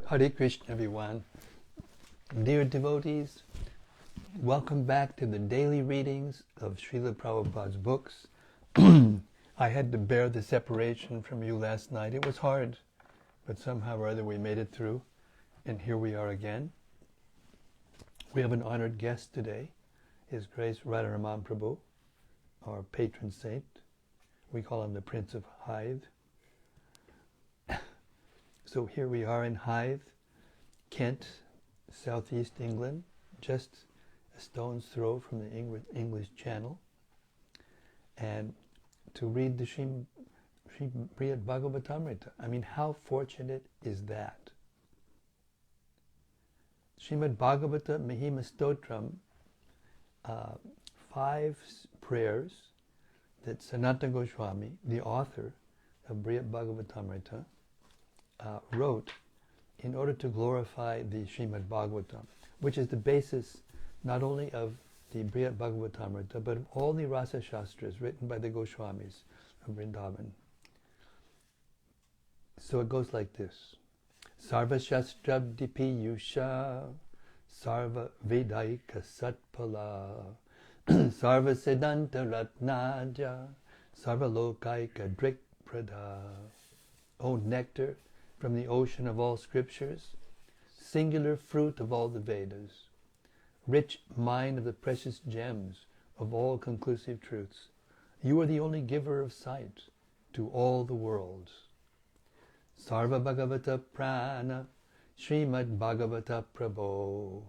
Hare Krishna, everyone. Dear devotees, welcome back to the daily readings of Srila Prabhupada's books. I had to bear the separation from you last night. It was hard, but somehow or other we made it through, and here we are again. We have an honored guest today, His Grace Radharaman Prabhu, our patron saint. We call him the Prince of Hythe. So here we are in Hythe, Kent, southeast England, just a stone's throw from the English Channel, and to read the Brhad Bhagavatamrta. I mean, how fortunate is that? Srimad Bhagavatamrta Stotram, 5 prayers that Sanatana Goswami, the author of Brhad Bhagavatamrta, wrote in order to glorify the Srimad Bhagavatam, which is the basis not only of the Brhad Bhagavatamrta, but of all the Rasa Shastras written by the Goswamis of Vrindavan. So it goes like this. Sarva Shastrabdi Piyusha, Sarva Vedaika Satpala, Sarva Siddhanta Ratnaja, Sarva Lokaika Drikprada. O nectar from the ocean of all scriptures, singular fruit of all the Vedas, rich mine of the precious gems of all conclusive truths, you are the only giver of sight to all the worlds. Sarva Bhagavata Prana, Srimad Bhagavata Prabho,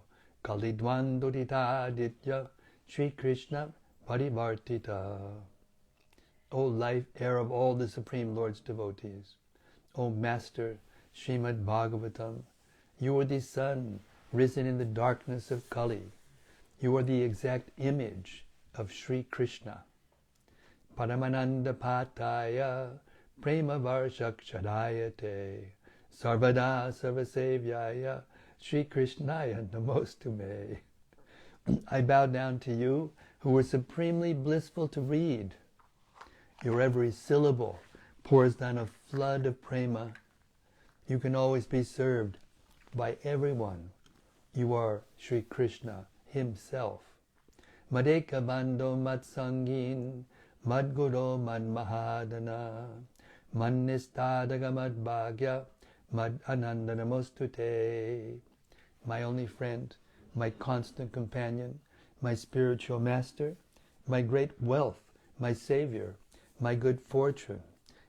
Kalidwandodita Ditya, Sri Krishna Parivartita. O life air of all the Supreme Lord's devotees, O Master Srimad Bhagavatam, you are the sun risen in the darkness of Kali. You are the exact image of Sri Krishna. Paramananda Pataya Prema Varshakshadayate Sarvada Sarvasevyaya Sri Krishnaya Namostume. I bow down to you who are supremely blissful to read. Your every syllable pours down a flood of prema. You can always be served by everyone. You are Sri Krishna himself. Madeka Bando Matsangin, Madguru Madmahadana, Mannistadaga Madbhagya, Mad Anandanamostute. My only friend, my constant companion, my spiritual master, my great wealth, my savior, my good fortune,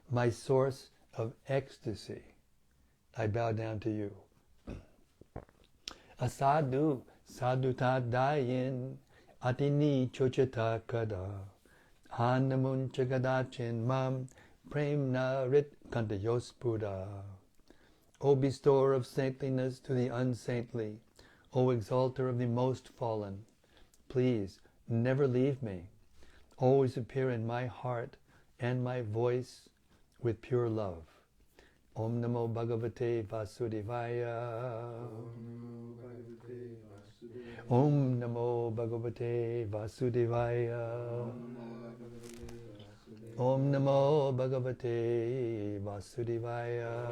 my source of ecstasy. I bow down to you. Asadu saduta dayin atini chochata kada hanamuncha gadachin mam premna rit kantayospura. O bestower of saintliness to the unsaintly, O exalter of the most fallen, please never leave me. Always appear in my heart and my voice with pure love. Om Namo Bhagavate Vasudevaya. Om Namo Bhagavate Vasudevaya. Om Namo Bhagavate Vasudevaya.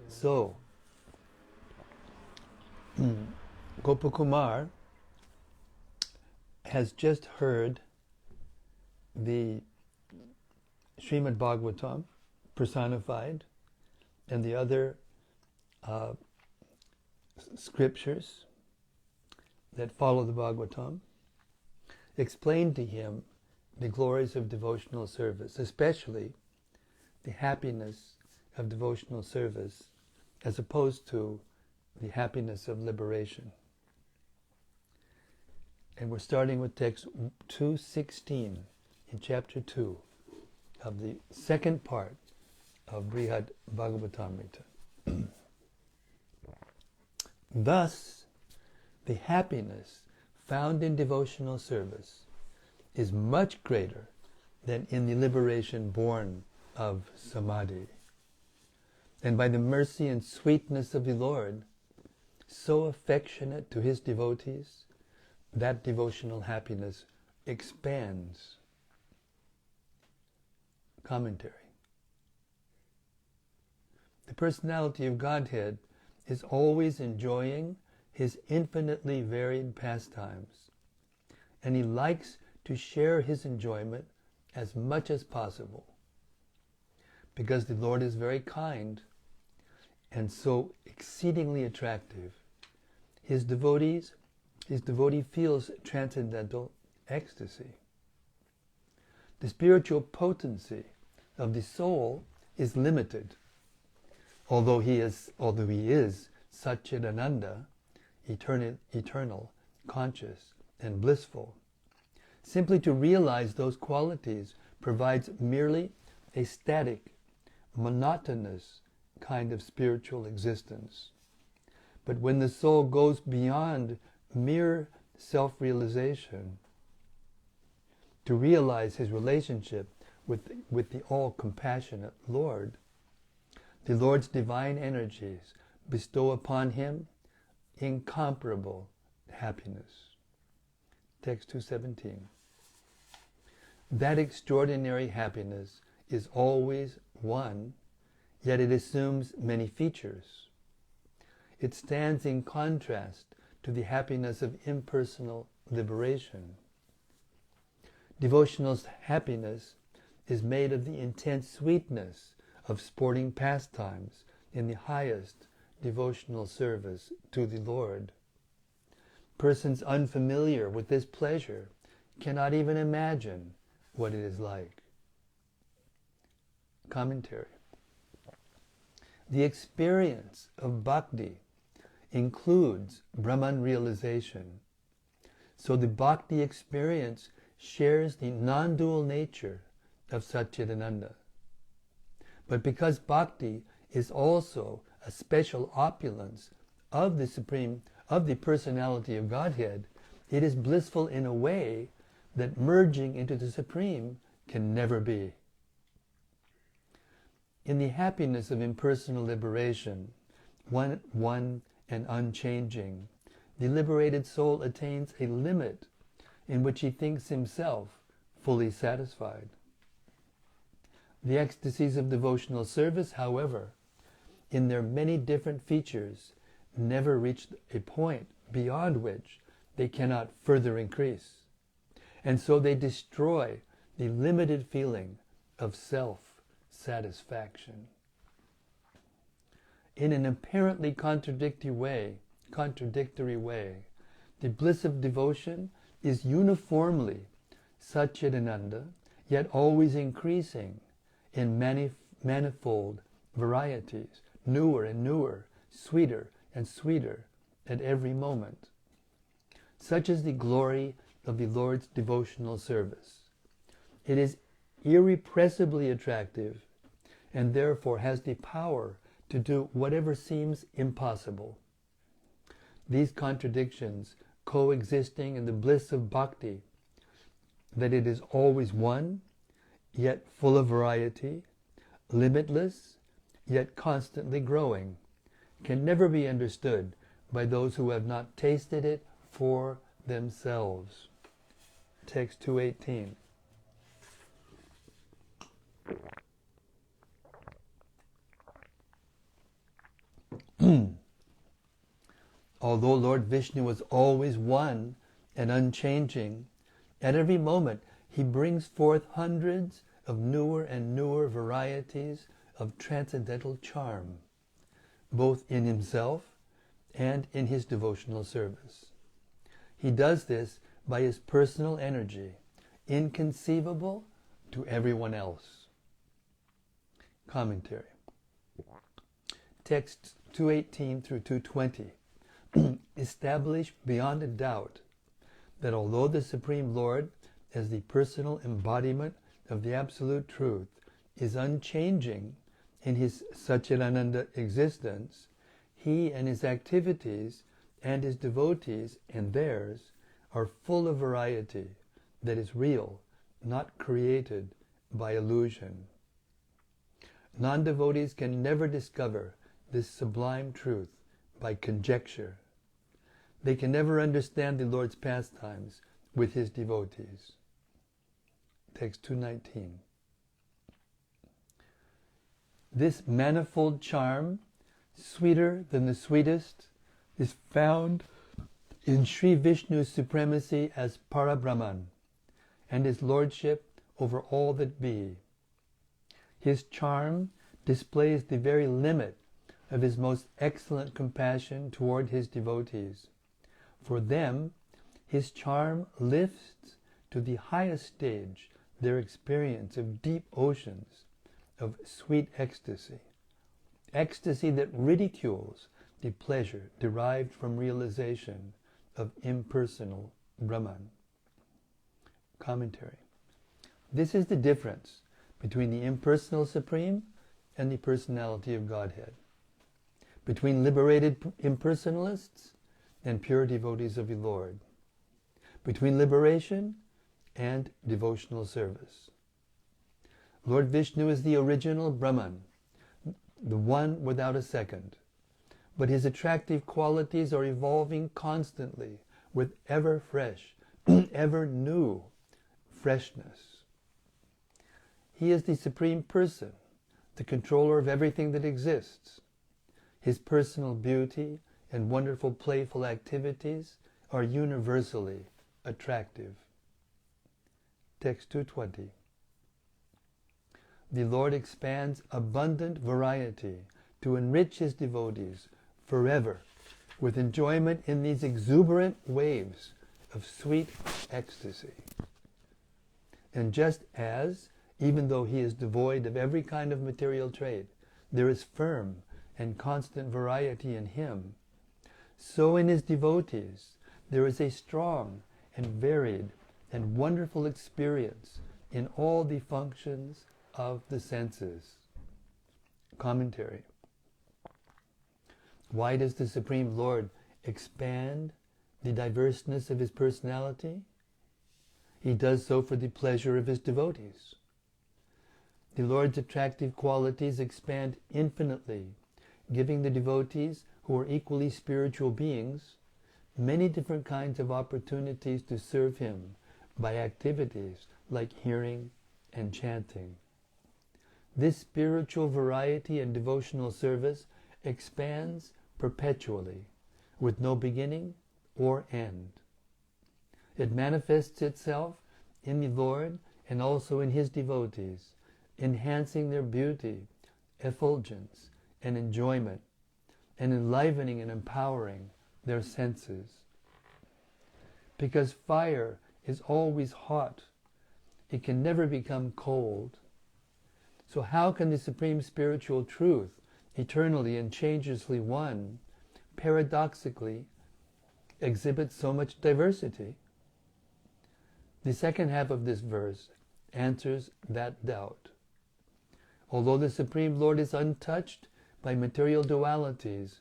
So, Gopakumar has just heard the Srimad Bhagavatam personified and the other scriptures that follow the Bhagavatam, explained to him the glories of devotional service, especially the happiness of devotional service as opposed to the happiness of liberation. And we're starting with text 216 in chapter 2 of the second part of Brhad Bhagavatamrta. Thus, the happiness found in devotional service is much greater than in the liberation born of samadhi. And by the mercy and sweetness of the Lord, so affectionate to his devotees, that devotional happiness expands. Commentary. personality of Godhead is always enjoying his infinitely varied pastimes, and he likes to share his enjoyment as much as possible. Because the Lord is very kind and so exceedingly attractive, his devotee feels transcendental ecstasy. The spiritual potency of the soul is limited, although he is Satchidananda, eternal, conscious, and blissful. Simply to realize those qualities provides merely a static, monotonous kind of spiritual existence. But when the soul goes beyond mere self-realization to realize his relationship with the all-compassionate Lord, the Lord's divine energies bestow upon him incomparable happiness. Text 217. That extraordinary happiness is always one, yet it assumes many features. It stands in contrast to the happiness of impersonal liberation. Devotional happiness is made of the intense sweetness of sporting pastimes in the highest devotional service to the Lord. Persons unfamiliar with this pleasure cannot even imagine what it is like. Commentary. The experience of bhakti includes Brahman realization. So the bhakti experience shares the non-dual nature of Satchidananda. But because bhakti is also a special opulence of the personality of Godhead, it is blissful in a way that merging into the Supreme can never be. In the happiness of impersonal liberation, one and unchanging, the liberated soul attains a limit in which he thinks himself fully satisfied. The ecstasies of devotional service, however, in their many different features, never reach a point beyond which they cannot further increase. And so they destroy the limited feeling of self-satisfaction. In an apparently contradictory way, the bliss of devotion is uniformly Satchidananda, yet always increasing in manifold varieties, newer and newer, sweeter and sweeter at every moment. Such is the glory of the Lord's devotional service. It is irrepressibly attractive and therefore has the power to do whatever seems impossible. These contradictions coexisting in the bliss of bhakti, that it is always one, yet full of variety, limitless, yet constantly growing, can never be understood by those who have not tasted it for themselves. Text 218. Although Lord Vishnu was always one and unchanging, at every moment he brings forth hundreds of newer and newer varieties of transcendental charm, both in himself and in his devotional service. He does this by his personal energy, inconceivable to everyone else. Commentary. Texts 218 through 220 establish beyond a doubt that although the Supreme Lord, as the personal embodiment of the Absolute Truth, is unchanging in his Satchidananda existence, he and his activities and his devotees and theirs are full of variety that is real, not created by illusion. Non-devotees can never discover this sublime truth by conjecture. They can never understand the Lord's pastimes with his devotees. Text 219. This manifold charm, sweeter than the sweetest, is found in Sri Vishnu's supremacy as Parabrahman and his lordship over all that be. His charm displays the very limit of his most excellent compassion toward his devotees. For them, his charm lifts to the highest stage their experience of deep oceans of sweet ecstasy, ecstasy that ridicules the pleasure derived from realization of impersonal Brahman. Commentary. This is the difference between the impersonal Supreme and the personality of Godhead, between liberated impersonalists and pure devotees of the Lord, between liberation and devotional service. Lord Vishnu is the original Brahman, the one without a second, but his attractive qualities are evolving constantly with ever fresh, ever new freshness. He is the Supreme Person, the controller of everything that exists. His personal beauty and wonderful playful activities are universally attractive. Text 220. The Lord expands abundant variety to enrich his devotees forever with enjoyment in these exuberant waves of sweet ecstasy. And just as, even though he is devoid of every kind of material trait, there is firm and constant variety in him, so in his devotees there is a strong and varied and wonderful experience in all the functions of the senses. Commentary. Why does the Supreme Lord expand the diverseness of his personality? He does so for the pleasure of his devotees. The Lord's attractive qualities expand infinitely, giving the devotees, who are equally spiritual beings, many different kinds of opportunities to serve him by activities like hearing and chanting. This spiritual variety and devotional service expands perpetually, with no beginning or end. It manifests itself in the Lord and also in his devotees, enhancing their beauty, effulgence, and enjoyment, and enlivening and empowering their senses. Because fire is always hot, it can never become cold. So how can the Supreme Spiritual Truth, eternally and changelessly one, paradoxically exhibit so much diversity? The second half of this verse answers that doubt. Although the Supreme Lord is untouched by material dualities,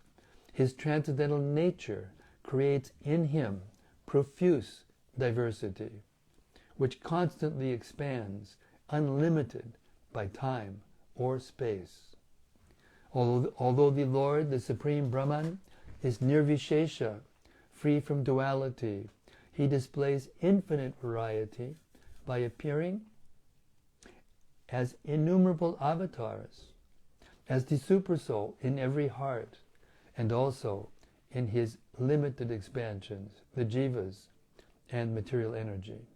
his transcendental nature creates in him profuse diversity, which constantly expands, unlimited by time or space. Although the Lord, the Supreme Brahman, is nirvishesha, free from duality, he displays infinite variety by appearing as innumerable avatars, as the Supersoul in every heart, and also in his limited expansions, the jivas and material energy.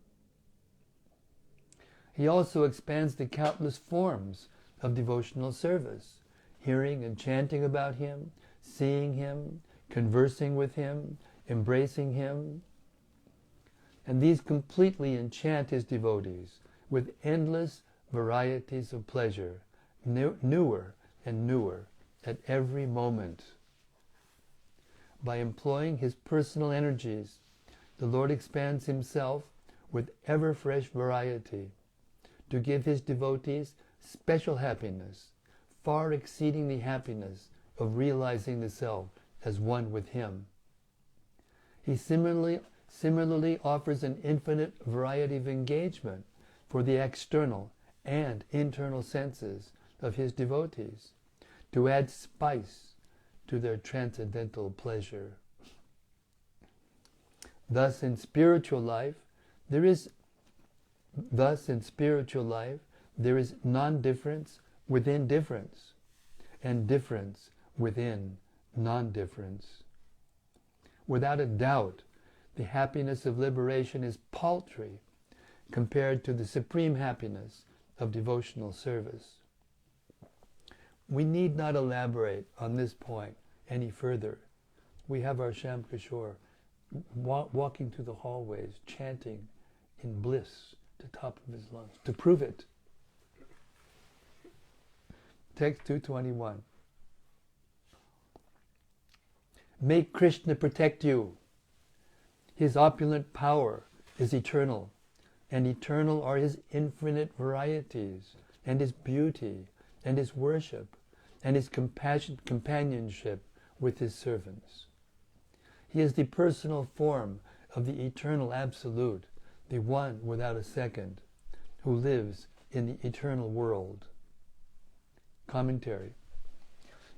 He also expands the countless forms of devotional service, hearing and chanting about him, seeing him, conversing with him, embracing him. And these completely enchant his devotees with endless varieties of pleasure, newer and newer at every moment. By employing his personal energies, the Lord expands himself with ever-fresh variety to give his devotees special happiness, far exceeding the happiness of realizing the self as one with him. He similarly offers an infinite variety of engagement for the external and internal senses of his devotees, to add spice to their transcendental pleasure. Thus in spiritual life, there is non-difference within difference. and difference within non-difference. Without a doubt, the happiness of liberation is paltry compared to the supreme happiness of devotional service. We need not elaborate on this point any further. We have our Shyam Kishore walking through the hallways, chanting in bliss to the top of his lungs, to prove it. Text 221. Make Krishna protect you. His opulent power is eternal, and eternal are his infinite varieties, and his beauty, and his worship, and his companionship with his servants. He is the personal form of the eternal Absolute, the one without a second, who lives in the eternal world. Commentary.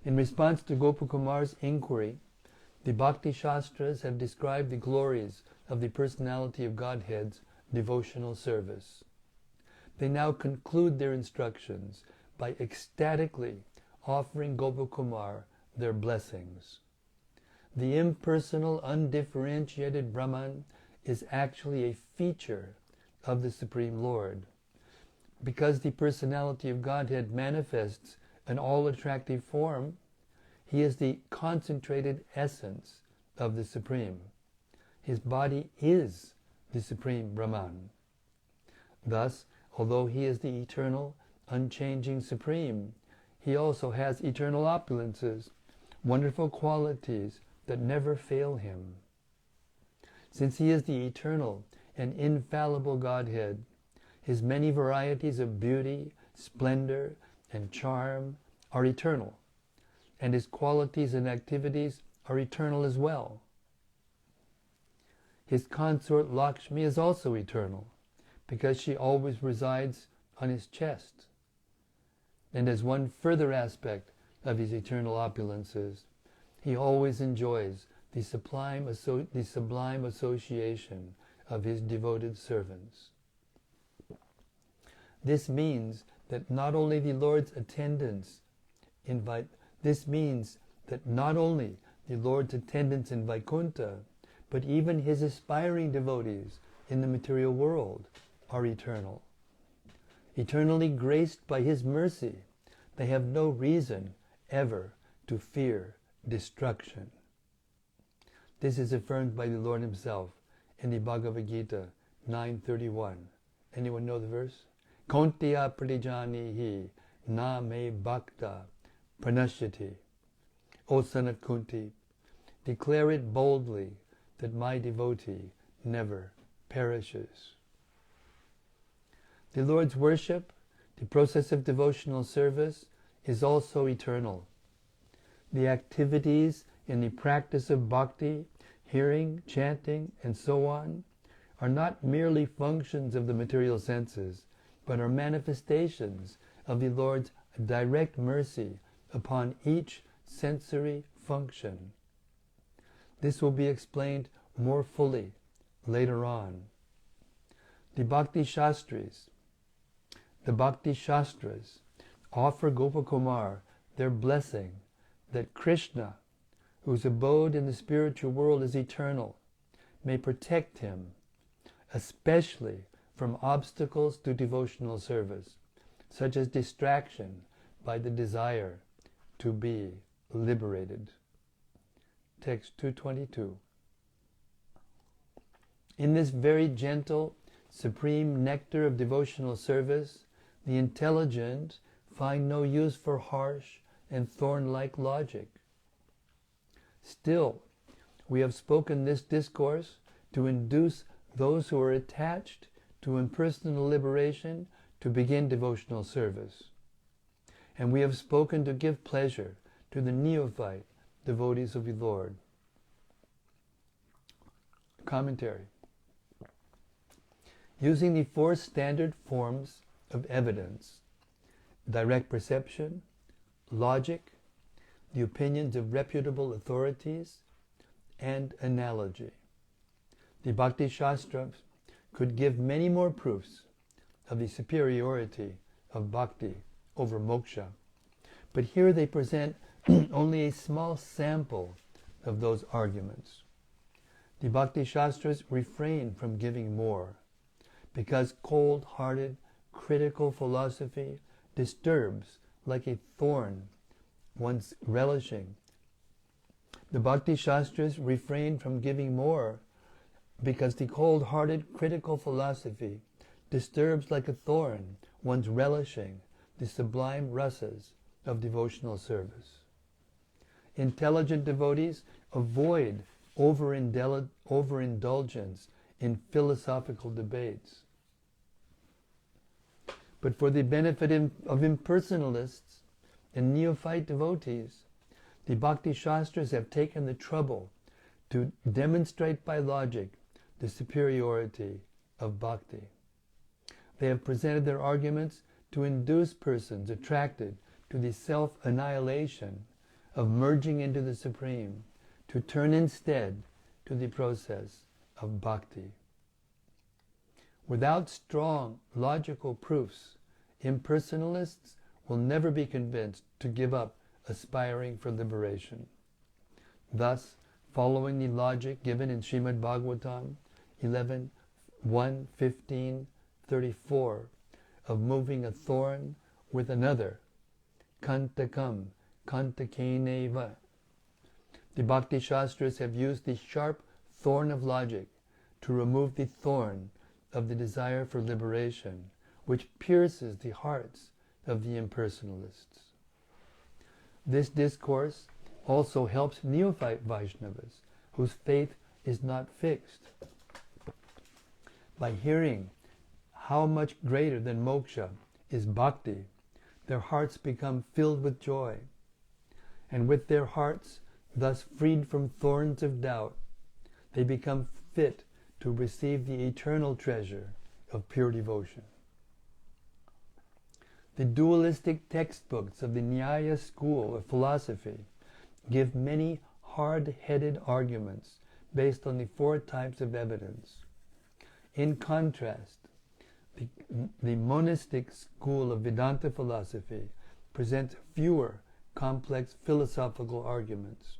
In response to Gopakumar's inquiry, the Bhakti-Sastries have described the glories of the Personality of Godhead's devotional service. They now conclude their instructions by ecstatically offering Gopakumar their blessings. The impersonal, undifferentiated Brahman is actually a feature of the Supreme Lord. Because the Personality of Godhead manifests an all-attractive form, he is the concentrated essence of the Supreme. His body is the Supreme Brahman. Thus, although he is the eternal, unchanging Supreme, he also has eternal opulences, wonderful qualities that never fail him. Since he is the eternal and infallible Godhead, his many varieties of beauty, splendor, and charm are eternal, and his qualities and activities are eternal as well. His consort Lakshmi is also eternal, because she always resides on his chest. And as one further aspect of his eternal opulences, he always enjoys the sublime association of his devoted servants. This means that not only the Lord's attendants in Vaikuntha, but even his aspiring devotees in the material world are eternal. Eternally graced by his mercy, they have no reason ever to fear destruction. This is affirmed by the Lord himself in the Bhagavad Gita 9:31. Anyone know the verse? Kontiya pradijanihi na me bhakta pranashyati. O son of Kunti, declare it boldly that my devotee never perishes. The Lord's worship, the process of devotional service, is also eternal. The activities in the practice of bhakti, hearing, chanting, and so on, are not merely functions of the material senses, but are manifestations of the Lord's direct mercy upon each sensory function. This will be explained more fully later on. The Bhakti-Sastries offer Gopakumar their blessing that Krishna, whose abode in the spiritual world is eternal, may protect him, especially from obstacles to devotional service, such as distraction by the desire to be liberated. Text 222. In this very gentle, supreme nectar of devotional service, the intelligent find no use for harsh and thorn-like logic. Still, we have spoken this discourse to induce those who are attached to impersonal liberation to begin devotional service. And we have spoken to give pleasure to the neophyte devotees of the Lord. Commentary. Using the four standard forms of evidence, direct perception, logic, the opinions of reputable authorities, and analogy, the Bhakti-Sastras could give many more proofs of the superiority of bhakti over moksha. But here they present only a small sample of those arguments. The Bhakti-Sastries refrain from giving more, because cold-hearted, critical philosophy disturbs like a thorn one's relishing. The Bhakti-Sastries refrain from giving more, because the cold-hearted, critical philosophy disturbs like a thorn one's relishing the sublime rasas of devotional service. Intelligent devotees avoid overindulgence in philosophical debates. But for the benefit of impersonalists and neophyte devotees, the Bhakti-Sastras have taken the trouble to demonstrate by logic the superiority of bhakti. They have presented their arguments to induce persons attracted to the self-annihilation of merging into the Supreme, to turn instead to the process of bhakti. Without strong logical proofs, impersonalists will never be convinced to give up aspiring for liberation. Thus, following the logic given in Srimad Bhagavatam 11:1-15:34 of moving a thorn with another, kantakam kantakeneva, the Bhakti-Sastras have used the sharp thorn of logic to remove the thorn of the desire for liberation, which pierces the hearts of the impersonalists. This discourse also helps neophyte Vaishnavas whose faith is not fixed. By hearing how much greater than moksha is bhakti, their hearts become filled with joy. And with their hearts thus freed from thorns of doubt, they become fit to receive the eternal treasure of pure devotion. The dualistic textbooks of the Nyaya school of philosophy give many hard-headed arguments based on the four types of evidence. In contrast, the monistic school of Vedanta philosophy presents fewer complex philosophical arguments,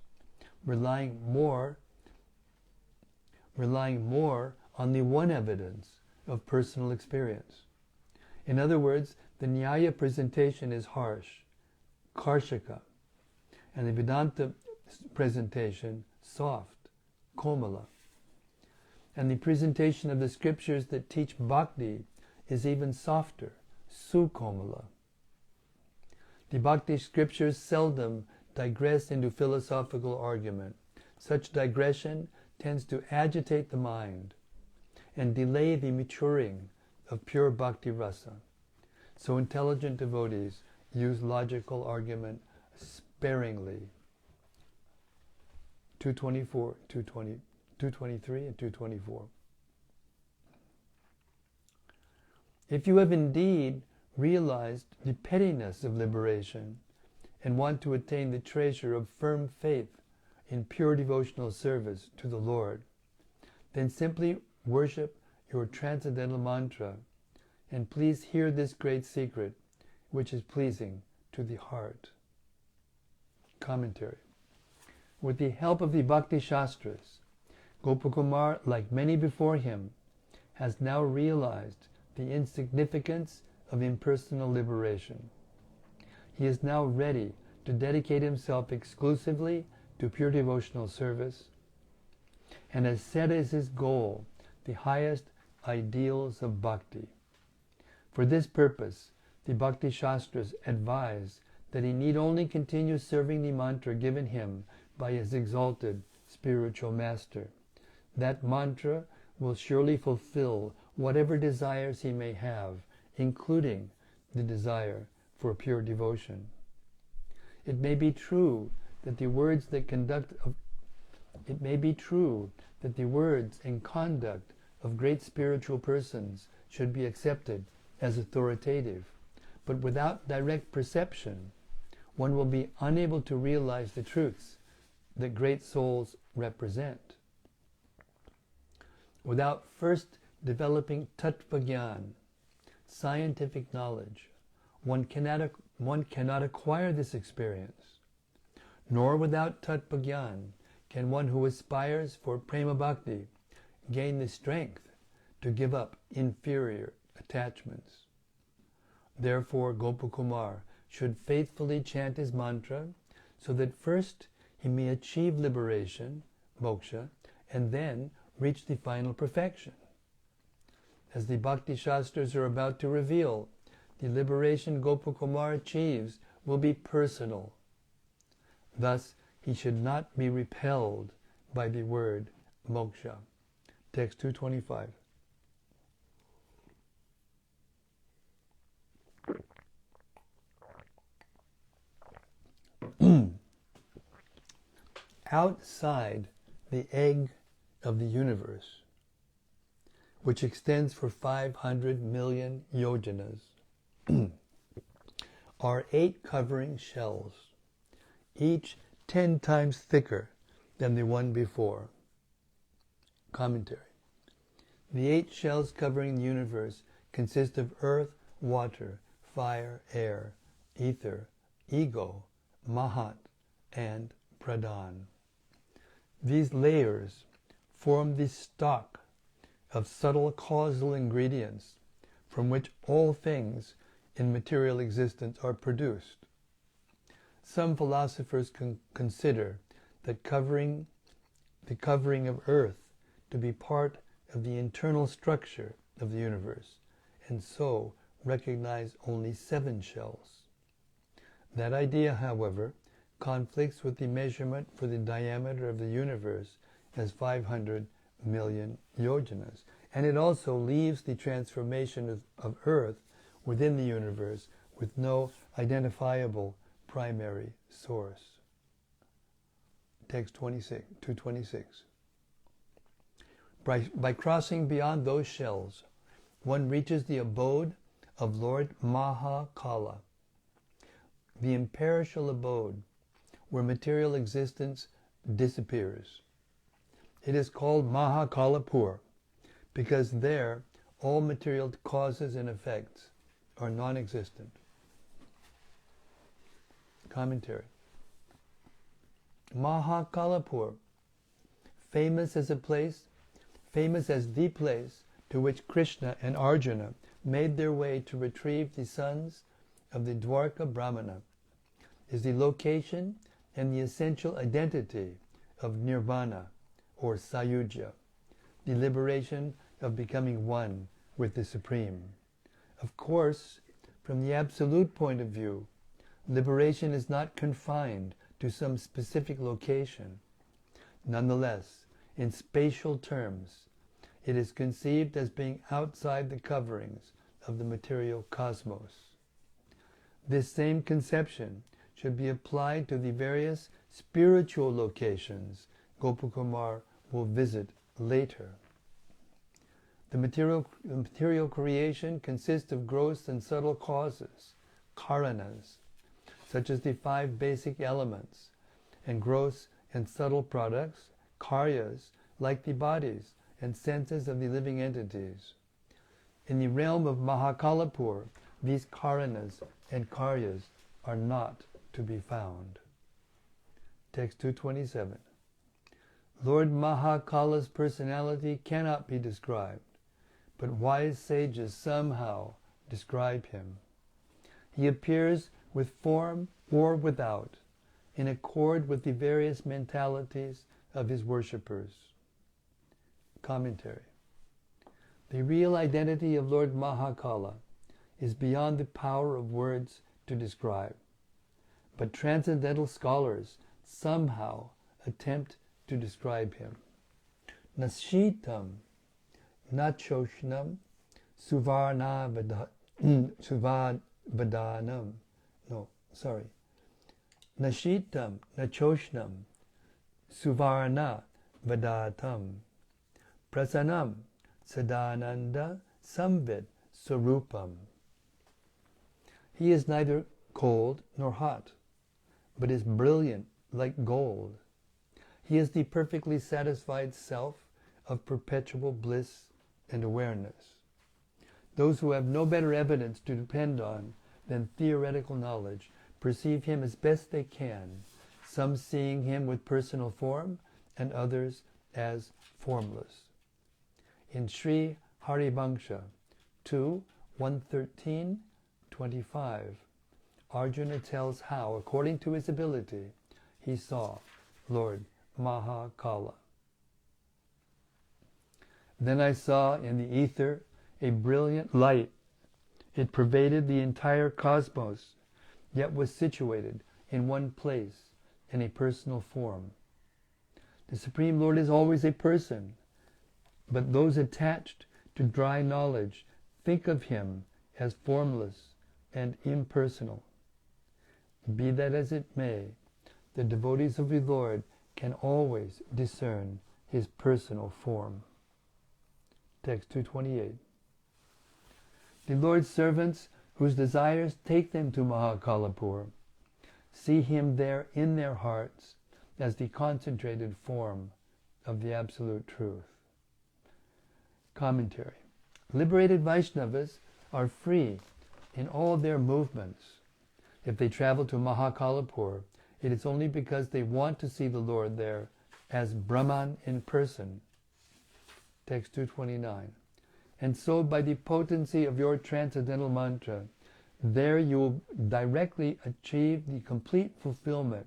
relying more on the one evidence of personal experience. In other words, the Nyaya presentation is harsh, karshaka, and the Vedanta presentation soft, komala. And the presentation of the scriptures that teach bhakti is even softer, sukomala. The bhakti scriptures seldom digress into philosophical argument. Such digression tends to agitate the mind and delay the maturing of pure bhakti rasa. So intelligent devotees use logical argument sparingly. 224, 220, 223, and 224. If you have indeed realized the pettiness of liberation and want to attain the treasure of firm faith in pure devotional service to the Lord, then simply worship your transcendental mantra and please hear this great secret which is pleasing to the heart. Commentary. With the help of the Bhakti-Sastras, Gopakumar, like many before him, has now realized the insignificance of impersonal liberation. He is now ready to dedicate himself exclusively to pure devotional service and has set as his goal the highest ideals of bhakti. For this purpose, the Bhakti-Sastras advise that he need only continue serving the mantra given him by his exalted spiritual master. That mantra will surely fulfill whatever desires he may have, including the desire for pure devotion. It may be true that the words and conduct of great spiritual persons should be accepted as authoritative, but without direct perception, one will be unable to realize the truths that great souls represent. Without first developing tattva gyan, scientific knowledge, one cannot one cannot acquire this experience, nor without tattva gyan can one who aspires for prema bhakti gain the strength to give up inferior attachments. Therefore, Gopakumar should faithfully chant his mantra so that first he may achieve liberation, moksha, and then reach the final perfection. As the Bhakti-Sastries are about to reveal, the liberation Gopakumar achieves will be personal. Thus, he should not be repelled by the word moksha. Text 225. Outside the egg of the universe, which extends for 500 million yojanas, are 8 covering shells, each 10 times thicker than the one before. Commentary. The 8 shells covering the universe consist of earth, water, fire, air, ether, ego, mahat, and pradhan. These layers form the stock of subtle causal ingredients from which all things in material existence are produced. Some philosophers consider that the covering of earth to be part of the internal structure of the universe, and so recognize only 7 shells. That idea, however, conflicts with the measurement for the diameter of the universe as 500 million yojanas, and it also leaves the transformation of earth within the universe with no identifiable primary source. Text 226. By crossing beyond those shells, one reaches the abode of Lord Mahakala, the imperishable abode where material existence disappears. It is called Mahakalapur because there all material causes and effects are non-existent. Commentary. Mahakalapur, famous as the place to which Krishna and Arjuna made their way to retrieve the sons of the Dwarka Brahmana, is the location and the essential identity of nirvana or sayujya, the liberation of becoming one with the Supreme. Of course, from the absolute point of view, liberation is not confined to some specific location. Nonetheless, in spatial terms, it is conceived as being outside the coverings of the material cosmos. This same conception should be applied to the various spiritual locations Gopakumar will visit later. The material creation consists of gross and subtle causes, karanas, such as the 5 basic elements, and gross and subtle products, karyas, like the bodies and senses of the living entities. In the realm of Mahakalapur, these karanas and karyas are not to be found. Text 227. Lord Mahakala's personality cannot be described, but wise sages somehow describe him. He appears with form or without, in accord with the various mentalities of his worshippers. Commentary. The real identity of Lord Mahakala is beyond the power of words to describe, but transcendental scholars somehow attempt to describe him. Nashitam, nachoshnam, suvadvadanam. Nashitam, nachoshnam, suvarna vadatam, prasanam, sadananda, samvid, sarupam. He is neither cold nor hot, but is brilliant like gold. He is the perfectly satisfied self of perpetual bliss and awareness. Those who have no better evidence to depend on than theoretical knowledge, perceive him as best they can, some seeing him with personal form and others as formless. In Sri Harivangsha 2, 113, 25, Arjuna tells how, according to his ability, he saw Lord Mahakala. Then I saw in the ether a brilliant light. It pervaded the entire cosmos, yet was situated in one place in a personal form. The Supreme Lord is always a person, but those attached to dry knowledge think of him as formless and impersonal. Be that as it may, the devotees of the Lord can always discern his personal form. Text 228. The Lord's servants, whose desires take them to Mahakalapur, see him there in their hearts as the concentrated form of the Absolute Truth. Commentary. Liberated Vaishnavas are free in all their movements. If they travel to Mahakalapur, it is only because they want to see the Lord there as Brahman in person. Text 229. And so by the potency of your transcendental mantra, there you will directly achieve the complete fulfillment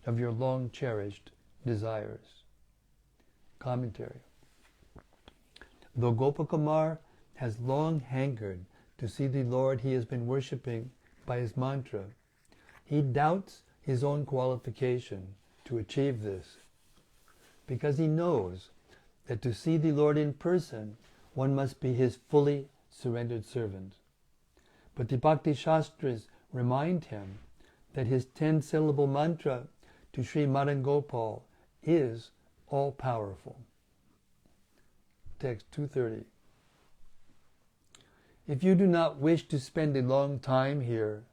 of your long-cherished desires. Commentary. Though Gopakumar has long hankered to see the Lord he has been worshipping by his mantra, he doubts his own qualification to achieve this, because he knows that to see the Lord in person, one must be his fully surrendered servant. But the Bhakti-Sastries remind him that his 10-syllable mantra to Sri Madan Gopal is all-powerful. Text 230. If you do not wish to spend a long time here,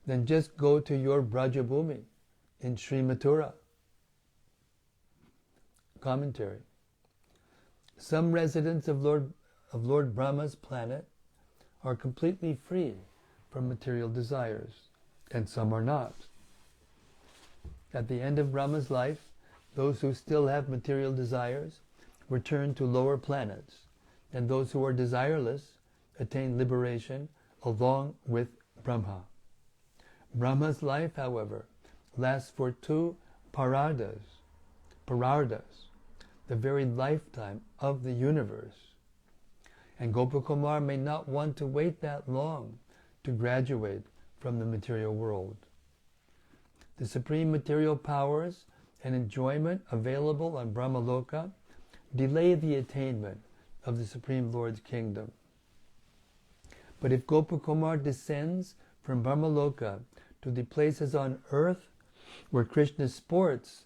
then just go to your Brajabhumi in Sri Mathura. Commentary. Some residents of Lord Brahma's planet are completely free from material desires, and some are not. At the end of Brahma's life, those who still have material desires return to lower planets, and those who are desireless attain liberation along with Brahma. Brahma's life, however, lasts for 2 parardas, the very lifetime of the universe. And Gopakumar may not want to wait that long to graduate from the material world. The supreme material powers and enjoyment available on Brahmaloka delay the attainment of the Supreme Lord's kingdom. But if Gopakumar descends from Brahmaloka to the places on earth where Krishna sports,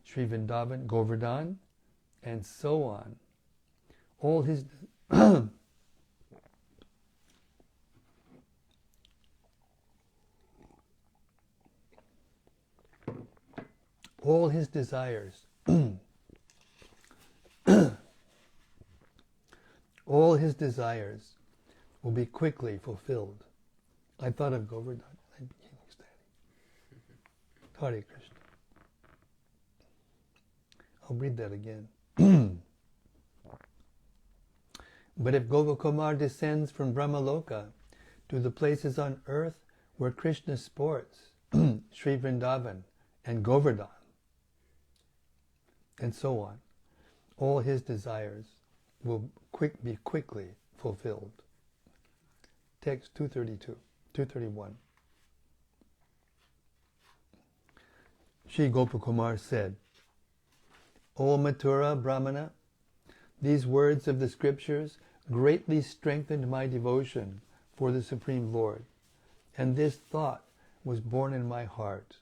Sri Vrindavan, Govardhan, and so on, all his all his desires all his desires will be quickly fulfilled. I thought of Govardhan. Hare Krishna. I'll read that again. But if Gopakumar descends from Brahmaloka to the places on earth where Krishna sports, Sri Vrindavan and Govardhan, and so on, all his desires will be quickly fulfilled. Text 231. Sri Gopakumar said, O Mathura Brahmana, these words of the scriptures greatly strengthened my devotion for the Supreme Lord, and this thought was born in my heart.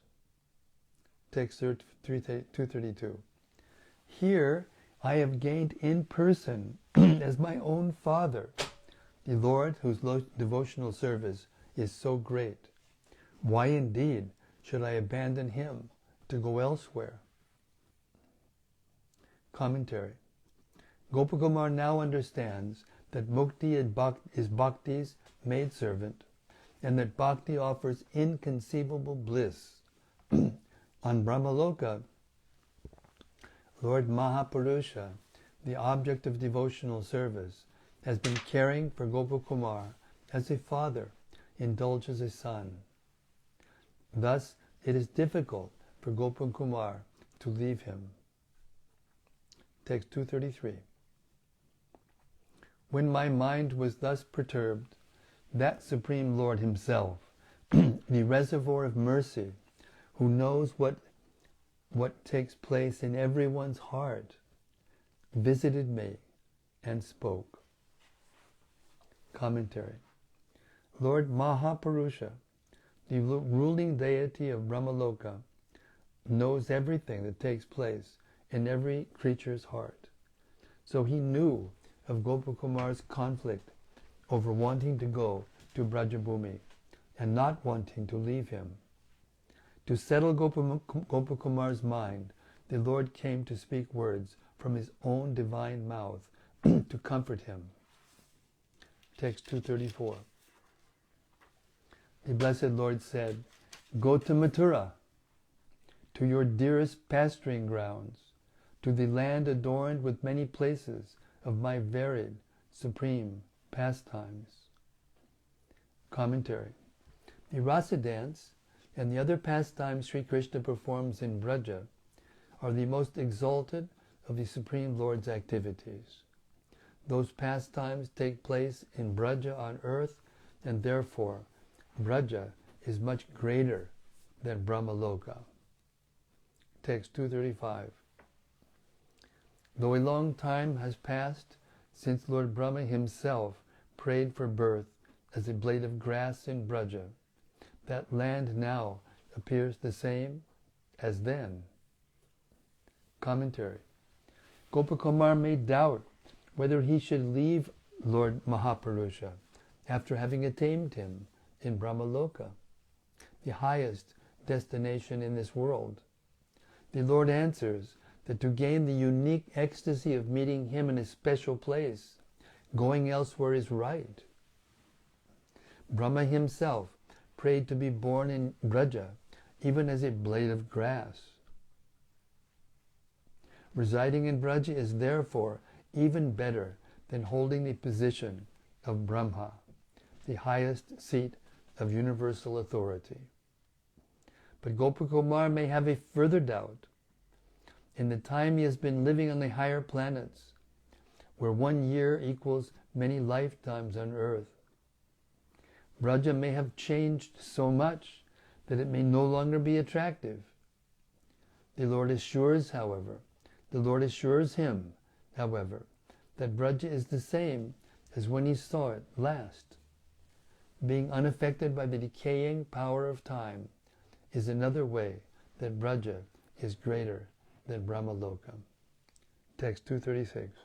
Text 232. Here I have gained in person as my own father the Lord whose devotional service is so great. Why indeed should I abandon him to go elsewhere? Commentary. Gopakumar now understands that Mukti is Bhakti's maidservant, and that bhakti offers inconceivable bliss. On Brahmaloka, Lord Mahapurusha, the object of devotional service, has been caring for Gopakumar as a father indulges a son. Thus, it is difficult for Gopakumar to leave him. Text 233. When my mind was thus perturbed, that Supreme Lord himself, the reservoir of mercy, who knows what takes place in everyone's heart, visited me and spoke. Commentary. Lord Mahapurusha, the ruling deity of Brahmaloka, knows everything that takes place in every creature's heart. So he knew of Gopakumar's conflict over wanting to go to Brajabhumi and not wanting to leave him. To settle Gopakumar's mind, the Lord came to speak words from his own divine mouth to comfort him. Text 234. The Blessed Lord said, "Go to Mathura, to your dearest pasturing grounds, to the land adorned with many places of my varied, supreme pastimes." Commentary. The Rasa dance and the other pastimes Sri Krishna performs in Braja are the most exalted of the Supreme Lord's activities. Those pastimes take place in Braja on earth, and therefore Braja is much greater than Brahmaloka. Text 235. Though a long time has passed since Lord Brahma himself prayed for birth as a blade of grass in Braja, that land now appears the same as then. Commentary. Gopakumar may doubt whether he should leave Lord Mahapurusha after having attained him in Brahmaloka, the highest destination in this world. The Lord answers that to gain the unique ecstasy of meeting him in a special place, going elsewhere is right. Brahma himself prayed to be born in Braja, even as a blade of grass. Residing in Braja is therefore even better than holding the position of Brahma, the highest seat of universal authority. But Gopakumar may have a further doubt. In the time he has been living on the higher planets, where 1 year equals many lifetimes on earth, Braja may have changed so much that it may no longer be attractive. The Lord assures him, however, that Braja is the same as when he saw it last. Being unaffected by the decaying power of time is another way that Braja is greater than Brahmaloka. Text 236.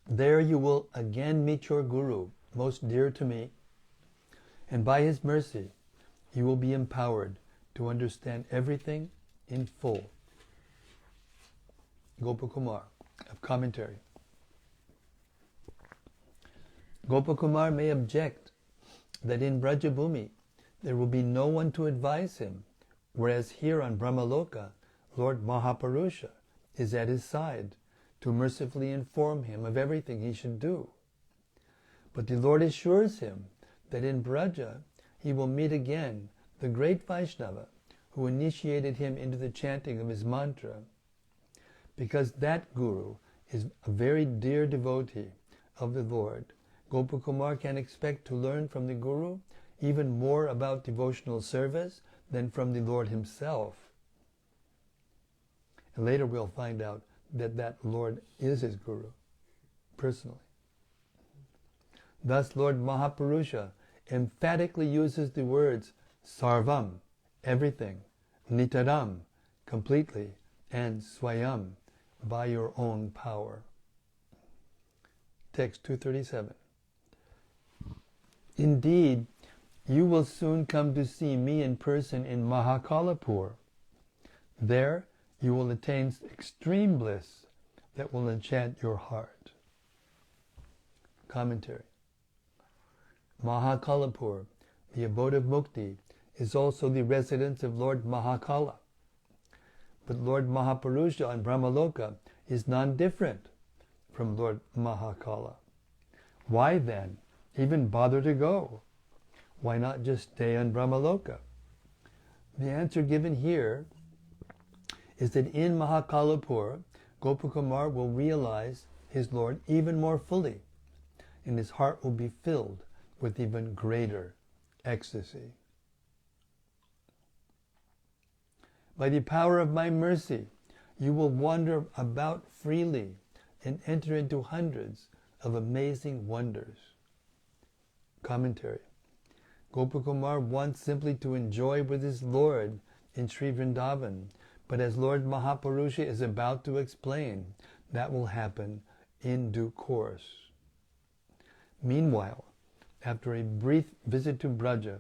There you will again meet your Guru, most dear to me, and by his mercy you will be empowered to understand everything in full. Gopakumar, of commentary. Gopakumar may object that in Brajabhumi there will be no one to advise him, whereas here on Brahmaloka, Lord Mahapurusha is at his side to mercifully inform him of everything he should do. But the Lord assures him that in Braja he will meet again the great Vaishnava who initiated him into the chanting of his mantra. Because that Guru is a very dear devotee of the Lord, Gopakumar can expect to learn from the Guru even more about devotional service than from the Lord himself. And later we'll find out that that Lord is his Guru, personally. Thus Lord Mahapurusha emphatically uses the words sarvam, everything, nitaram, completely, and swayam, by your own power. Text 237. Indeed, you will soon come to see me in person in Mahakalapur. There you will attain extreme bliss that will enchant your heart. Commentary. Mahakalapur, the abode of Mukti, is also the residence of Lord Mahakala. But Lord Mahapurusha on Brahmaloka is non-different from Lord Mahakala. Why then even bother to go? Why not just stay on Brahmaloka? The answer given here is that in Mahakalapur, Gopakumar will realize his Lord even more fully, and his heart will be filled with even greater ecstasy. By the power of my mercy, you will wander about freely and enter into hundreds of amazing wonders. Commentary. Gopakumar wants simply to enjoy with his Lord in Sri Vrindavan, but as Lord Mahapurusha is about to explain, that will happen in due course. Meanwhile, after a brief visit to Braja,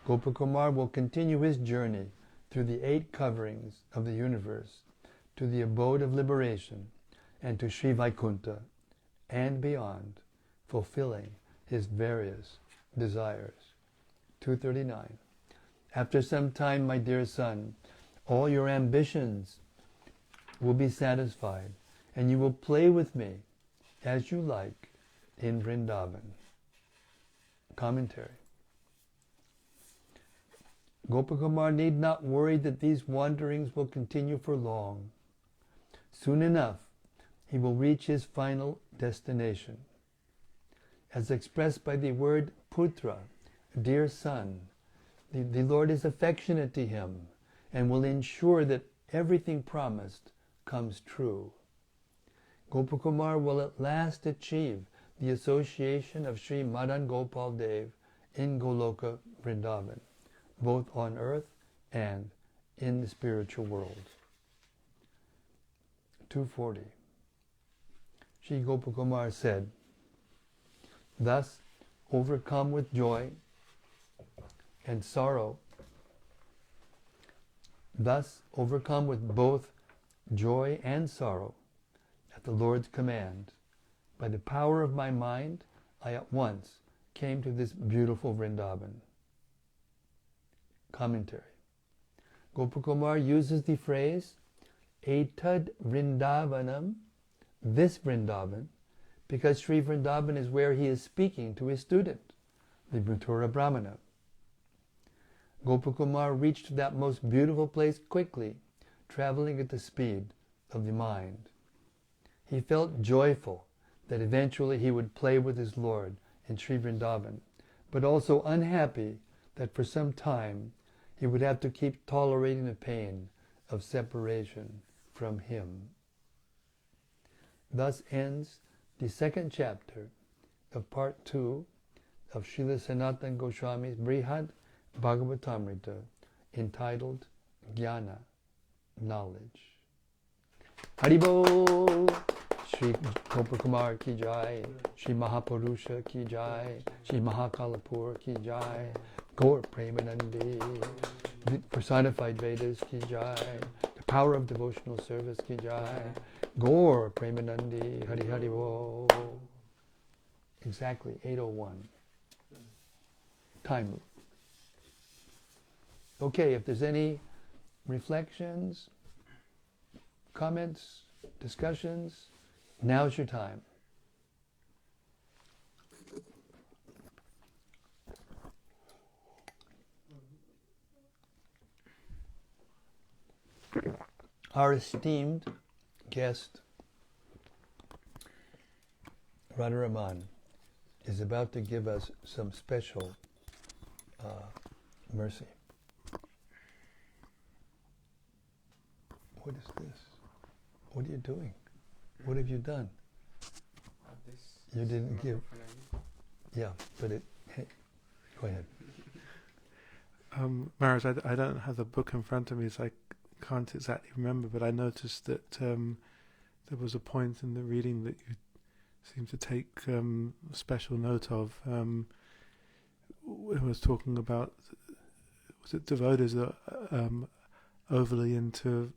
Gopakumar will continue his journey through the 8 coverings of the universe to the abode of liberation and to Sri Vaikuntha and beyond, fulfilling his various desires. 239. After some time, my dear son, all your ambitions will be satisfied, and you will play with me as you like in Vrindavan. Commentary. Gopakumar need not worry that these wanderings will continue for long. Soon enough, he will reach his final destination. As expressed by the word putra, dear son, the Lord is affectionate to him and will ensure that everything promised comes true. Gopakumar will at last achieve the association of Sri Madan Gopal Dev in Goloka Vrindavan, both on earth and in the spiritual world. 240. Sri Gopakumar said, thus, overcome with joy and sorrow, thus overcome with both joy and sorrow, at the Lord's command, by the power of my mind, I at once came to this beautiful Vrindavan. Commentary. Gopakumar uses the phrase Etad Vrindavanam, this Vrindavan, because Sri Vrindavan is where he is speaking to his student, the Mathura Brahmana. Gopakumar reached that most beautiful place quickly, traveling at the speed of the mind. He felt joyful that eventually he would play with his Lord in Sri Vrindavan, but also unhappy that for some time he would have to keep tolerating the pain of separation from him. Thus ends the 2nd chapter of part 2 of Srila Sanatana Goswami's Brhad Bhagavatamrta, entitled Jnana, knowledge. Haribol! Sri Gopakumar ki jai, Sri Mahapurusha ki jai, Sri Mahakalapur ki jai, Gaur Premanandi, personified Vedas ki jai, the power of devotional service ki jai, Gaur Premanandi, Hari Hari Wo. Exactly, 8:01. Time loop. Okay, if there's any reflections, comments, discussions, now's your time. Our esteemed guest, Radharaman, is about to give us some special mercy. What is this? What are you doing? What have you done? You didn't give. Yeah, but it. Hey, go ahead. Maharaj, I don't have the book in front of me, so I can't exactly remember, but I noticed that there was a point in the reading that you seemed to take special note of. It was talking about, was it devotees that overly into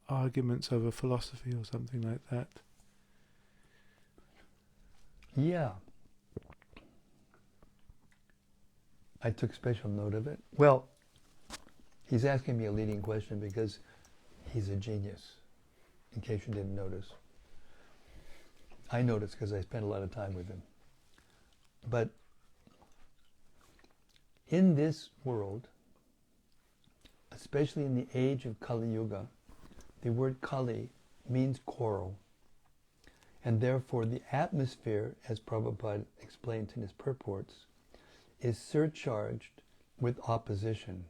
arguments over philosophy or something like that. Yeah. I took special note of it. Well, he's asking me a leading question because he's a genius, in case you didn't notice. I noticed because I spent a lot of time with him. But in this world, especially in the age of Kali Yuga, the word Kali means quarrel. And therefore the atmosphere, as Prabhupada explains in his purports, is surcharged with opposition.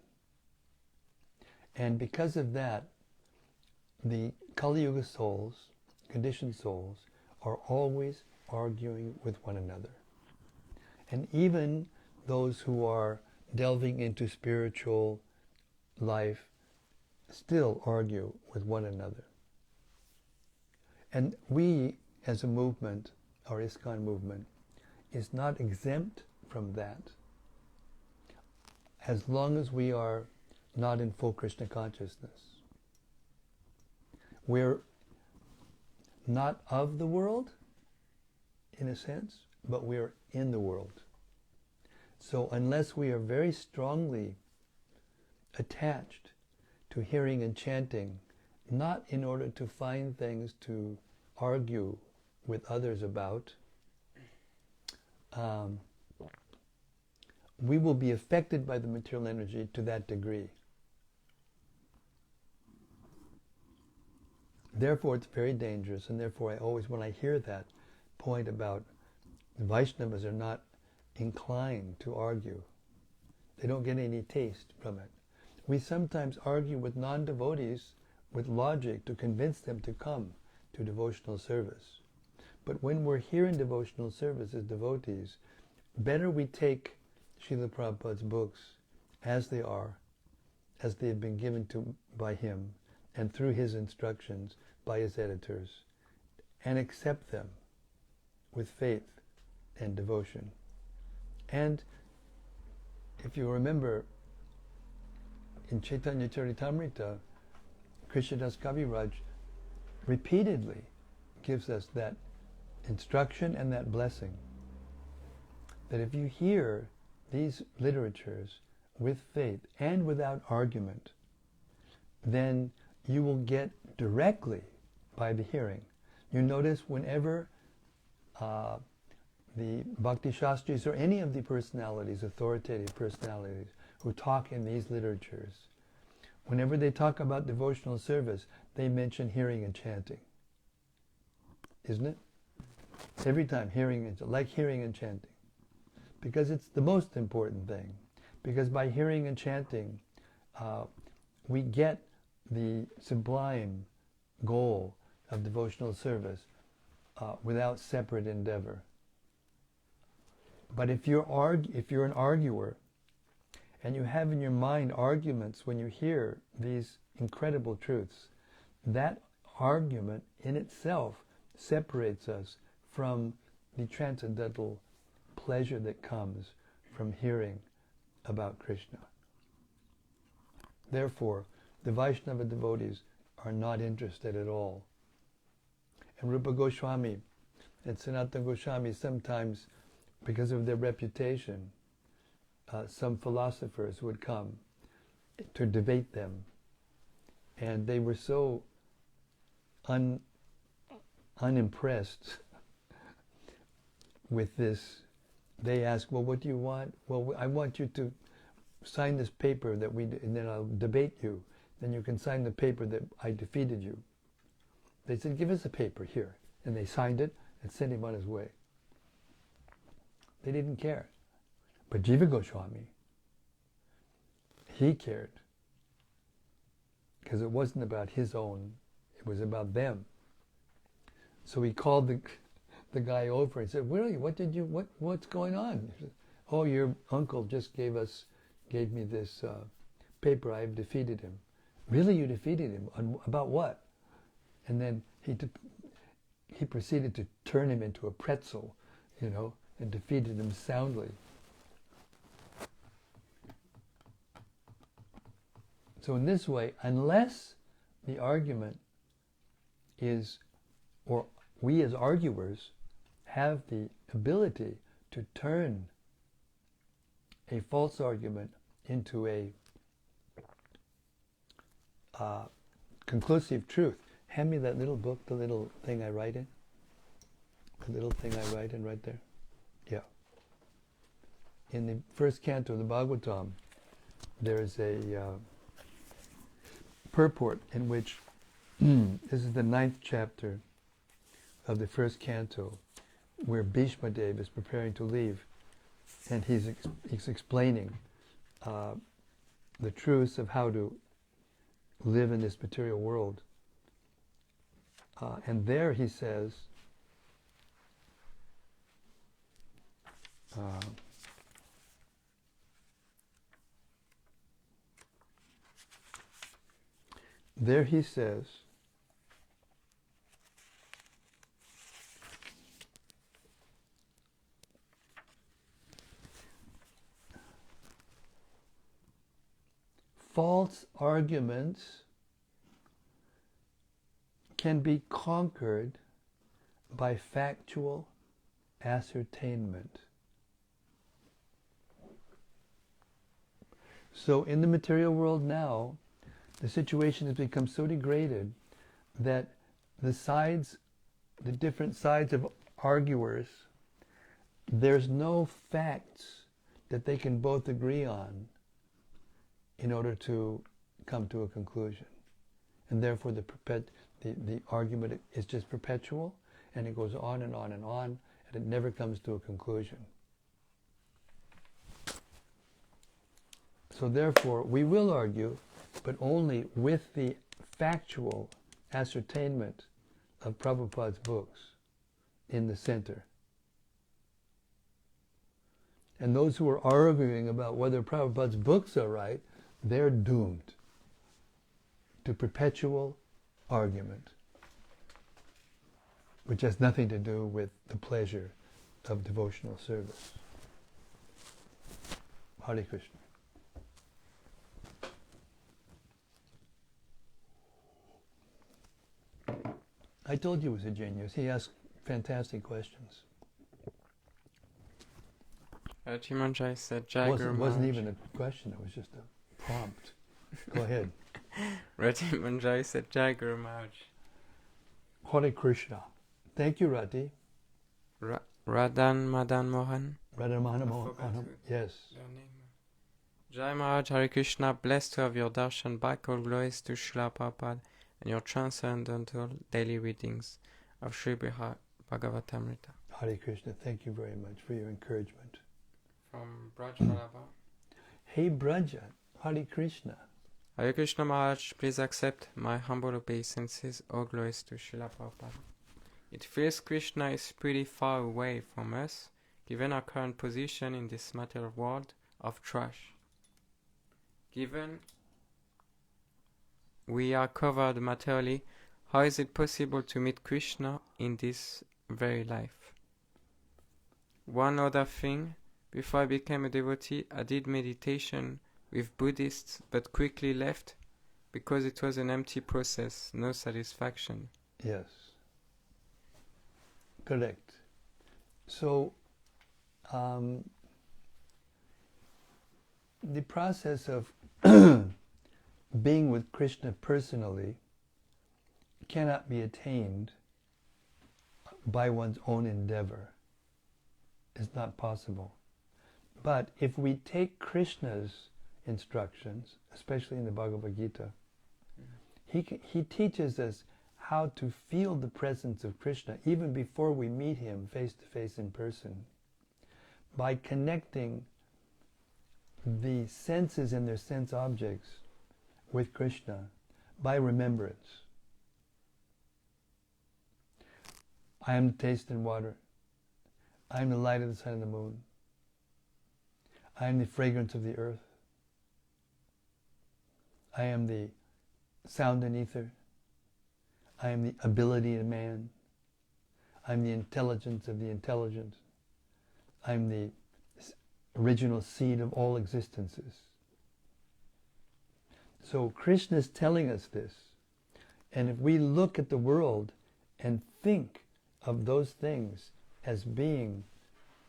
And because of that, the Kali Yuga souls, conditioned souls, are always arguing with one another. And even those who are delving into spiritual life still argue with one another. And we, as a movement, our ISKCON movement, is not exempt from that as long as we are not in full Krishna consciousness. We're not of the world, in a sense, but we're in the world. So unless we are very strongly attached to hearing and chanting, not in order to find things to argue with others about, we will be affected by the material energy to that degree. Therefore, it's very dangerous, and therefore I always, when I hear that point about Vaishnavas are not inclined to argue, they don't get any taste from it. We sometimes argue with non-devotees with logic to convince them to come to devotional service. But when we're here in devotional service as devotees, better we take Srila Prabhupada's books as they are, as they have been given to by him, and through his instructions by his editors, and accept them with faith and devotion. And if you remember, in Chaitanya Charitamrita, Krishnadas Kaviraj repeatedly gives us that instruction and that blessing, that if you hear these literatures with faith and without argument, then you will get directly by the hearing. You notice whenever the Bhakti-Sastries or any of the personalities, authoritative personalities, who talk in these literatures, whenever they talk about devotional service, they mention hearing and chanting. Isn't it? Every time, hearing and chanting. Because it's the most important thing. Because by hearing and chanting, we get the sublime goal of devotional service without separate endeavor. But if you're an arguer, and you have in your mind arguments when you hear these incredible truths, that argument in itself separates us from the transcendental pleasure that comes from hearing about Krishna. Therefore, the Vaishnava devotees are not interested at all. And Rupa Goswami and Sanatana Goswami sometimes, because of their reputation, some philosophers would come to debate them. And they were so unimpressed with this. They asked, well, what do you want? Well, I want you to sign this paper that and then I'll debate you. Then you can sign the paper that I defeated you. They said, give us a paper here. And they signed it and sent him on his way. They didn't care. But Jiva Goswami, he cared. Because it wasn't about his own, it was about them. So he called the guy over and said, really, what's going on? He said, oh, your uncle just gave me this paper, I've defeated him. Really, you defeated him? About what? And then he proceeded to turn him into a pretzel, and defeated him soundly. So in this way, unless the argument is, or we as arguers have the ability to turn a false argument into a conclusive truth. Hand me that little book, the little thing I write in. The little thing I write in right there. Yeah. In the first canto of the Bhagavatam, there is a purport in which, this is the 9th chapter of the first canto, where Bhishma Dev is preparing to leave, and he's explaining the truths of how to live in this material world. And there he says, false arguments can be conquered by factual ascertainment. So in the material world now, the situation has become so degraded that the different sides of arguers, there's no facts that they can both agree on in order to come to a conclusion. And therefore the argument is just perpetual, and it goes on and on and on, and it never comes to a conclusion. So therefore, we will argue, but only with the factual ascertainment of Prabhupada's books in the center. And those who are arguing about whether Prabhupada's books are right, they're doomed to perpetual argument, which has nothing to do with the pleasure of devotional service. Hare Krishna. I told you he was a genius. He asked fantastic questions. Chimanjai said, It wasn't even a question, it was just a prompt. Go ahead. Rati Manjai said, Jai Guru Maharaj. Hare Krishna. Thank you, Rati. Radhan Madan Mohan. Radha Mohan. Yes. Jai Maharaj, Hare Krishna. Blessed to have your darshan back. All glories to Srila Prabhupada and your transcendental daily readings of Sri Brhad Bhagavatamrta. Hare Krishna. Thank you very much for your encouragement. From Brhad Bhagavatamrta. Hey Braja, Hare Krishna. Hare Krishna Maharaj, please accept my humble obeisances. All glories to Srila Prabhupada. It feels Krishna is pretty far away from us, given our current position in this material world of trash. Given we are covered materially, how is it possible to meet Krishna in this very life? One other thing, before I became a devotee, I did meditation with Buddhists, but quickly left because it was an empty process, no satisfaction. Yes. Correct. So, the process of being with Krishna personally cannot be attained by one's own endeavor. It's not possible. But if we take Krishna's instructions, especially in the Bhagavad Gita, he teaches us how to feel the presence of Krishna even before we meet him face to face in person, by connecting the senses and their sense objects with Krishna by remembrance. I am the taste and water. I am the light of the sun and the moon. I am the fragrance of the earth. I am the sound and ether. I am the ability of man. I am the intelligence of the intelligent. I am the original seed of all existences. So Krishna is telling us this And if we look at the world and think of those things as being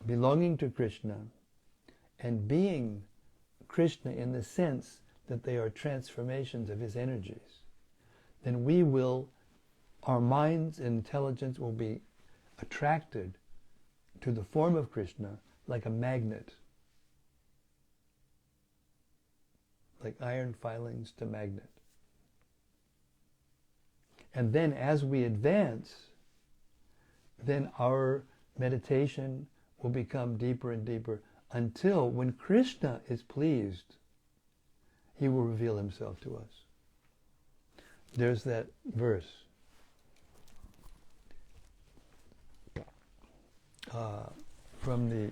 belonging to Krishna and being Krishna in the sense that they are transformations of his energies, then our minds and intelligence will be attracted to the form of Krishna like a magnet, like iron filings to magnet. And then as we advance, then our meditation will become deeper and deeper until when Krishna is pleased, he will reveal himself to us. There's that verse from the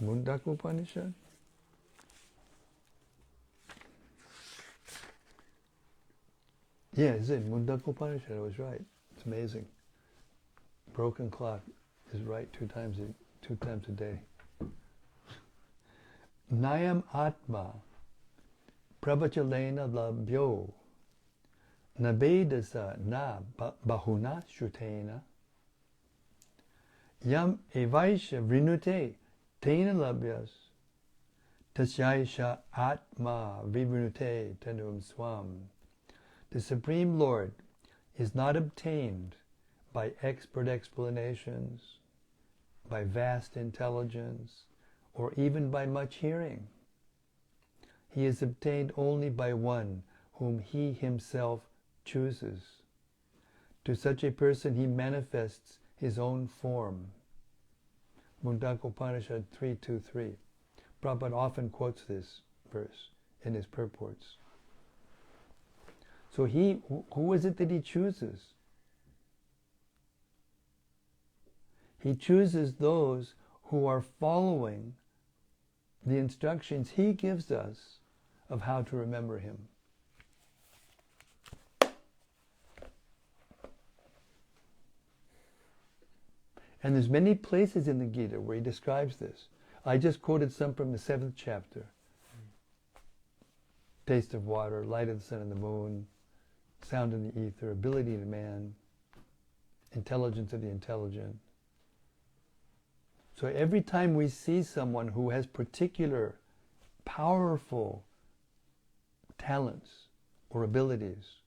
Mundaka Upanishad. Yeah, it's in Mundaka Upanishad. I was right. It's amazing. Broken clock is right two times a day. Nayam Atma Prabhachalena Labhyo Nabedasa Na Bahuna Shrutena Yam Evaisha Vrinute Tena Labhyas Tasyaisha Atma Vivrinute Tanum Swam. The Supreme Lord is not obtained by expert explanations, by vast intelligence, or even by much hearing. He is obtained only by one whom he himself chooses. To such a person he manifests his own form. Mundaka Upanishad 3.2.3. Prabhupada often quotes this verse in his purports. So who is it that he chooses? He chooses those who are following the instructions he gives us of how to remember him. And there's many places in the Gita where he describes this. I just quoted some from the 7th chapter. Taste of water, light of the sun and the moon, sound in the ether, ability of man, intelligence of the intelligent. So every time we see someone who has particular powerful talents or abilities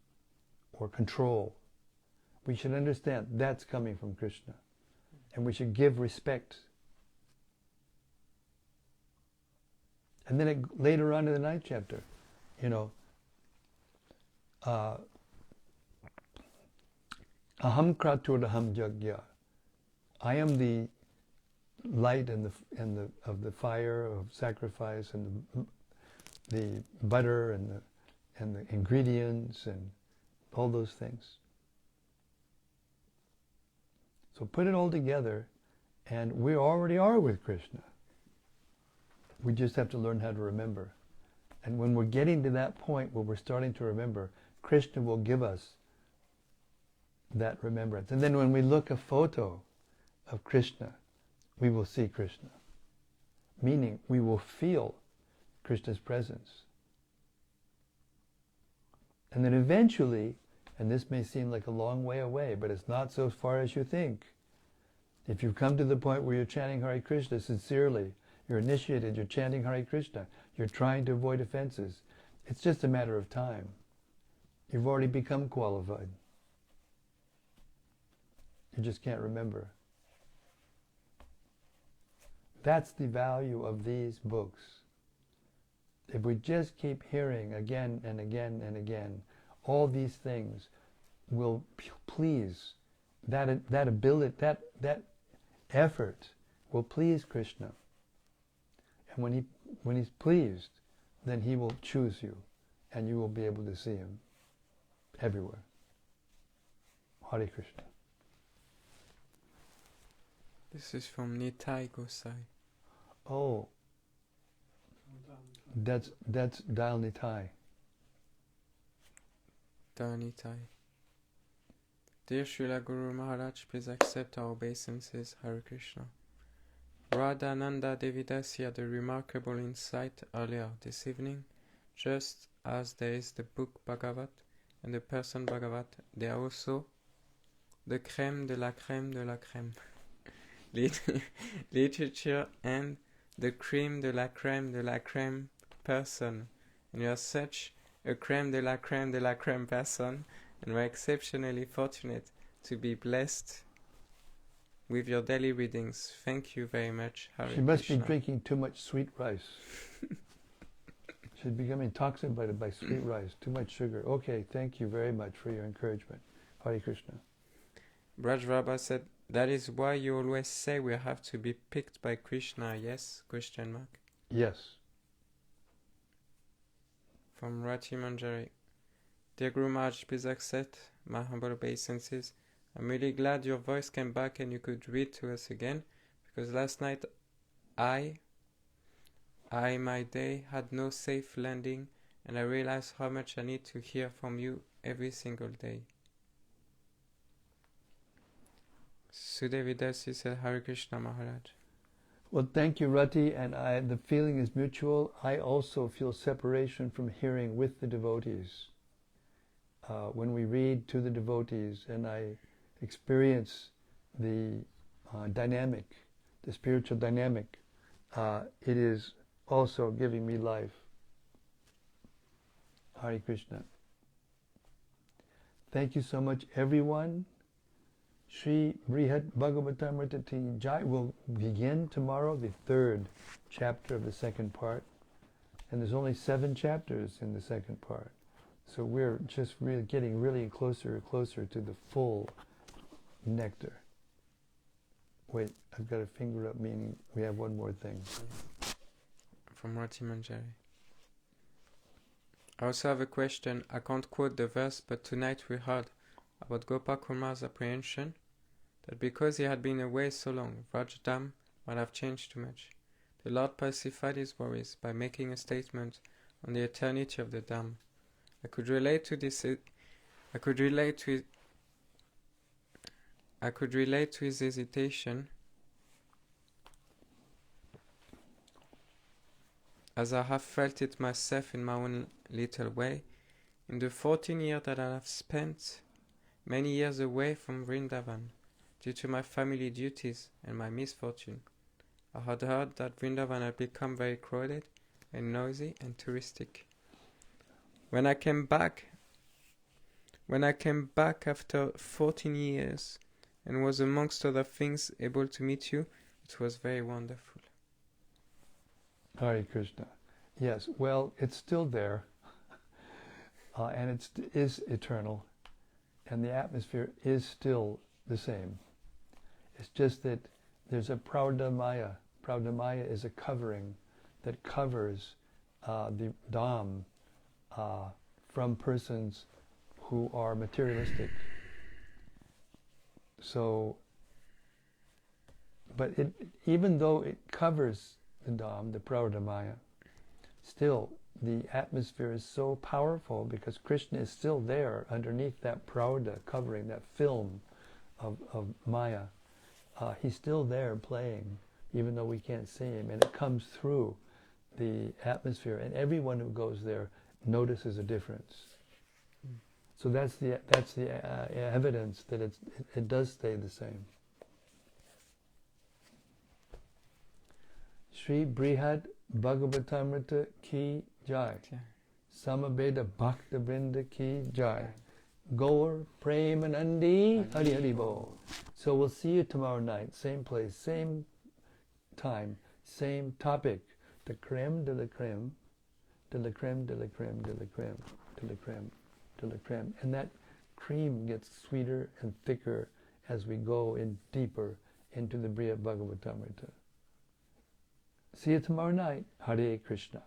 or control, we should understand that's coming from Krishna. And we should give respect. And then later on in the 9th chapter, Aham kraturaham jagya. I am the light and the fire of sacrifice and the butter and the ingredients and all those things. So put it all together, and we already are with Krishna. We just have to learn how to remember. And when we're getting to that point where we're starting to remember, Krishna will give us that remembrance. And then when we look a photo of Krishna, we will see Krishna. Meaning, we will feel Krishna's presence. And then eventually, and this may seem like a long way away, but it's not so far as you think. If you've come to the point where you're chanting Hare Krishna sincerely, you're initiated, you're chanting Hare Krishna, you're trying to avoid offenses, it's just a matter of time. You've already become qualified. You just can't remember. That's the value of these books. If we just keep hearing again and again and again, all these things will please, that ability, that effort will please Krishna. And when he's pleased, then he will choose you, and you will be able to see him everywhere. Hare Krishna. This is from Nitai Gosai. Oh, that's Dal Nitai. Dal Nitai. Dear Srila Guru Maharaj, please accept our obeisances. Hare Krishna. Radhananda Devidasi had a remarkable insight earlier this evening. Just as there is the book Bhagavat and the person Bhagavat, they are also the crème de la crème de la crème. Literature and the cream de la crème person. And you are such a crème de la crème person, and we are exceptionally fortunate to be blessed with your daily readings. Thank you very much, Hare She must Krishna. be drinking too much sweet rice. She's becoming intoxicated by sweet rice, too much sugar. Okay, thank you very much for your encouragement. Hare Krishna. Braj Rabba said, that is why you always say we have to be picked by Krishna, yes? Question mark. Yes. From Rati Manjari. Dear Guru Maharaj, please accept my humble obeisances. I'm really glad your voice came back and you could read to us again, because last night my day had no safe landing, and I realized how much I need to hear from you every single day. Sudevidasi said, Hare Krishna Maharaj. Well, thank you, Rati, and the feeling is mutual. I also feel separation from hearing with the devotees. When we read to the devotees, and I experience the dynamic, the spiritual dynamic, it is also giving me life. Hare Krishna. Thank you so much, everyone. Sri Brhad Bhagavatamrta Jai will begin tomorrow, the 3rd chapter of the second part. And there's only 7 chapters in the second part. So we're just really getting really closer and closer to the full nectar. Wait, I've got a finger up, meaning we have one more thing. From Rati Manjari. I also have a question. I can't quote the verse, but tonight we heard about Gopakumar's apprehension that because he had been away so long, Vrajdam might have changed too much. The Lord pacified his worries by making a statement on the eternity of the Dham. I could relate to his hesitation, as I have felt it myself in my own little way, in the 14 years that I have spent many years away from Vrindavan, due to my family duties and my misfortune. I had heard that Vrindavan had become very crowded and noisy and touristic. When I came back after 14 years and was amongst other things able to meet you, it was very wonderful. Hare Krishna. Yes, well, it's still there, and it is eternal, and the atmosphere is still the same. It's just that there's a Praudamaya. Praudamaya is a covering that covers the Dham from persons who are materialistic. So, but even though it covers the Dham, the Praudamaya, still the atmosphere is so powerful because Krishna is still there underneath that Prauda covering, that film of Maya. He's still there playing, even though we can't see him, and it comes through the atmosphere, and everyone who goes there notices a difference. So that's the evidence that it does stay the same. Sri Brhad Bhagavatamrta ki jai. Samaveda Bhakta Vrinda ki jai. Gaur Premanandi Hari Hari Bo. So we'll see you tomorrow night, same place, same time, same topic. The creme de la creme, de la creme, de la creme, de la creme, de la creme, de la creme. And that cream gets sweeter and thicker as we go in deeper into the Brhad Bhagavatamrta. See you tomorrow night. Hare Krishna.